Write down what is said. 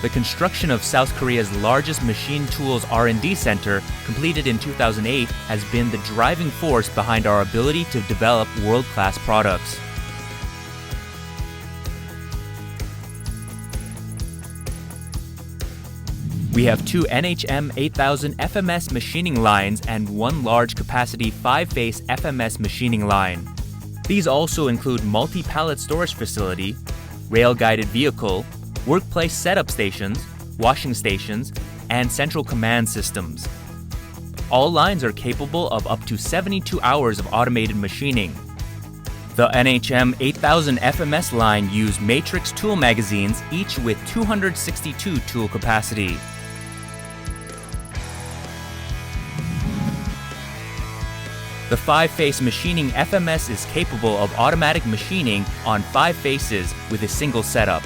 The construction of South Korea's largest machine tools R&D center, completed in 2008, has been the driving force behind our ability to develop world-class products. We have two NHM 8000 FMS machining lines and one large capacity 5-face FMS machining line. These also include multi-pallet storage facility, rail-guided vehicle, workplace setup stations, washing stations, and central command systems. All lines are capable of up to 72 hours of automated machining. The NHM 8000 FMS line use matrix tool magazines, each with 262 tool capacity. The 5-face machining FMS is capable of automatic machining on 5 faces with a single setup.